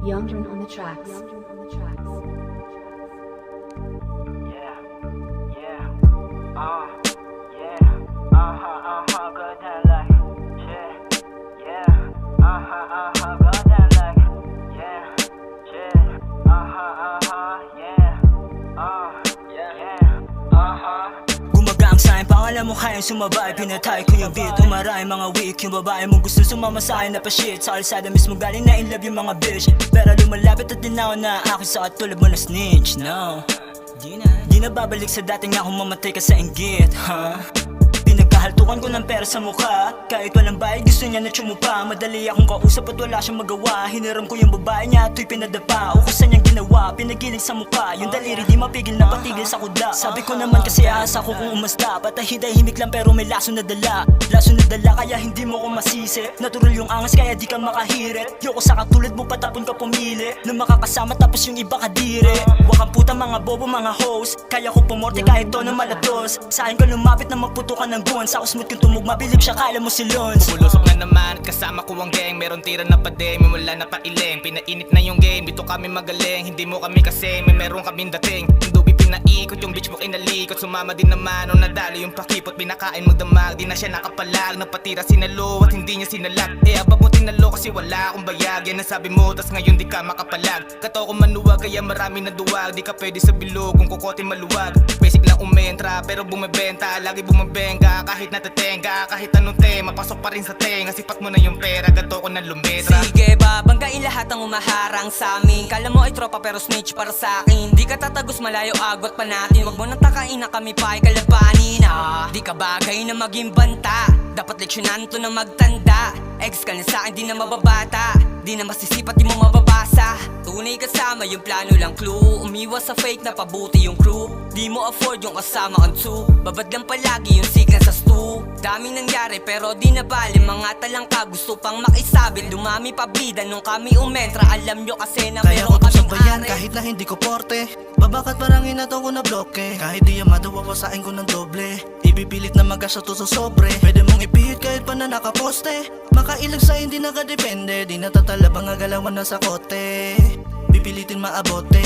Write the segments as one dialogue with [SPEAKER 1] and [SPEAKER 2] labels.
[SPEAKER 1] Youngdren on the tracks.
[SPEAKER 2] Yeah, yeah, yeah, go down like, yeah, go down like, yeah,
[SPEAKER 3] Gumagang sa'kin, pangalan mo kayang sumabay. Pinatay ko yung beat, umaray mga weak. Yung babae mong gusto sumama sa'kin na pa-shit. Sa kalsada mismo galing na in love yung mga bitch. Pero lumalapit at dinaw na akin sa katulad mo na snitch. No, di na babalik sa dating akong mamatay ka sa inggit, huh? Pinagkahaltukan ko ng pera sa mukha. Kahit walang bayad gusto niya na tsumupa. Madali akong kausap at wala siyang magawa. Hiniram ko yung babae niya at to'y pinadapa. Ukusan niyang ginawa, pinagiling sa mukha. Yung daliri di mapigil na patigil sa kuda. Sabi ko naman kasi aasa ko kung umasta. Patahimik lang pero may laso na dala. Laso na dala kaya hindi mo ko masisi. Natural yung angas kaya di ka makahirit. Yoko sa katulad mo patapon ka pumili. Na makakasama tapos yung iba kadiri. Wakang puta mga bobo mga host. Kaya ko pumorte kahit to na malatos. Sa akin ka lumapit na magputo ka ng guwan. Sa kusmut yung tumugma bilib siya kala mo si Lons.
[SPEAKER 4] Pupulusok na naman at kasama ko ang gang. Meron tira na padeng, may wala na pailing. Pinainit na yung game, dito kami magaling. Hindi mo kami kasi, may meron kaming dating. Yung dubi pinaikot, yung bitch mo kinalikot. Sumama din naman, o nadali yung pakipot. Pinakain magdamag, di na siya nakapalag. Nagpatira sinalo at hindi niya sinalag. Abab mo tinalo kasi wala akong bayag. Yan ang sabi mo, tas ngayon di ka makapalag. Kato ko manuwag, kaya marami na duwag. Di ka pwede sa bilog, kung kukote maluwag. Basic lang umentra, pero bumibenta. Lagi bumabenga, kahit natatenga. Kahit anong tema, pasok pa rin sa tenga. Sipat mo na yung pera, gato ko na lumetra.
[SPEAKER 5] Sige babanggain lahat ang umaharang sa amin. Kala mo ay tropa pero snitch para sa akin. Di ka tatagos malayo agwat pa natin. Wag mo nang takain na kami pa'y kalabanin. Di ka bagay na maging banta. Dapat leksyonan to na magtanda. Ex ka na sa'kin di na mababata. Di na masisipat di mo mababasa. Tunay kasama yung plano lang clue. Umiwas sa fake na pabuti yung crew. Di mo afford yung kasama on two. Babad lang palagi yung signal sa stew. Daming nangyari pero di na bali. Mga talangka gusto pang makisabit. Dumami pa bida nung kami umentra. Alam nyo kasi na
[SPEAKER 6] Kaya
[SPEAKER 5] meron
[SPEAKER 6] ko to sa
[SPEAKER 5] kaming
[SPEAKER 6] bayan
[SPEAKER 5] are.
[SPEAKER 6] kahit na hindi ko porte. Babakat parang inato ko na bloke. Kahit di yamado wawasain ko ng doble. Ibipilit na magkasya to sa sobre. Pwede mong ipihit kahit pa na nakaposte. Makailag sa hindi nakadepende. Di natatalabang agalawan na sa kote. Pipilitin maabote.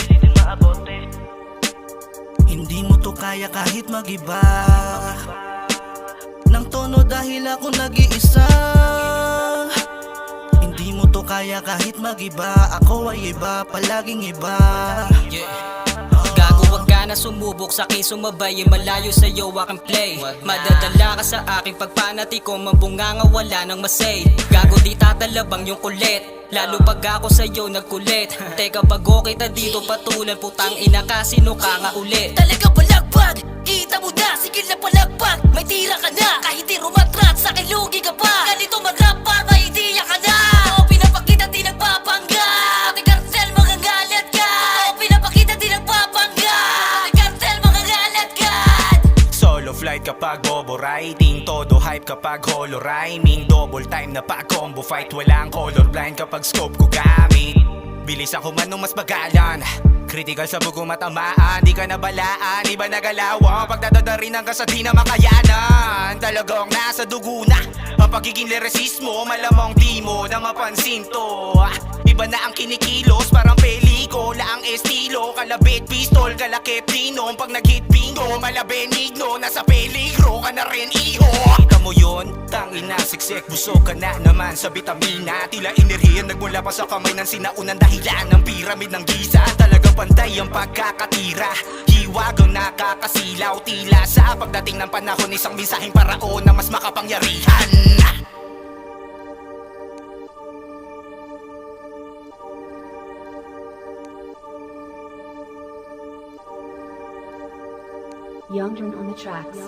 [SPEAKER 6] Hindi mo to kaya kahit magiba ng tono dahil ako nag-iisa. Hindi mo to kaya kahit magiba. Ako ay iba, palaging iba.
[SPEAKER 3] Gago wag ka na sumubok sa akin sumabay. Malayo sa'yo aking play. Madadala ka sa aking pagpanati ko. Mambunganga wala nang masay. Gago di tatalabang yung kulit. Lalo pag ako sa'yo nagkulit. Teka bago kita dito patulan. Putang ina ka sino ka nga ulit.
[SPEAKER 5] Talaga balagbag, kita mo na, sige na palagbag. May tira ka na, kahit di rumatrat, sa akin lugi ka pa. Ganito mag-rap para idea ka na. O pinapakita di nagpapangga. Pati kartel mga ngalat ka. O pinapakita di nagpapangga. Pati kartel mga ngalat ka.
[SPEAKER 4] Solo flight kapag bobo writing. Todo hype kapag holo rhyming. Double time na pag combo fight. Walang colorblind kapag scope ko gamit. Bilis ako man nung mas bagalan. Critical sa bugo matamaan. Di ka nabalaan, iba na galawang. Pagdadadarinan ka sa di na makayanan. Talagang nasa dugo na ang pagiging lyricismo. Malamang di mo na mapansin to. Iba na ang kinikilos, parang pelikula ang estilo. Kalabit, pistol, kalakip, dinom. Pag nag-hit bingo, malabenigno. Nasa peligro ka na rin, iho. Kita mo yun? Tangina, siksik, busog ka na naman sa bitamina. Tila enerhiyan nagmula pa sa kamay ng sinaunang dahilan ng piramid ng Giza. Talagang pantay ang pagkakatira. Hiwagang nakakasilaw. Tila sa pagdating ng panahon, isang mensaheng paraon na mas makapangyarihan.
[SPEAKER 1] Youngdren on the tracks.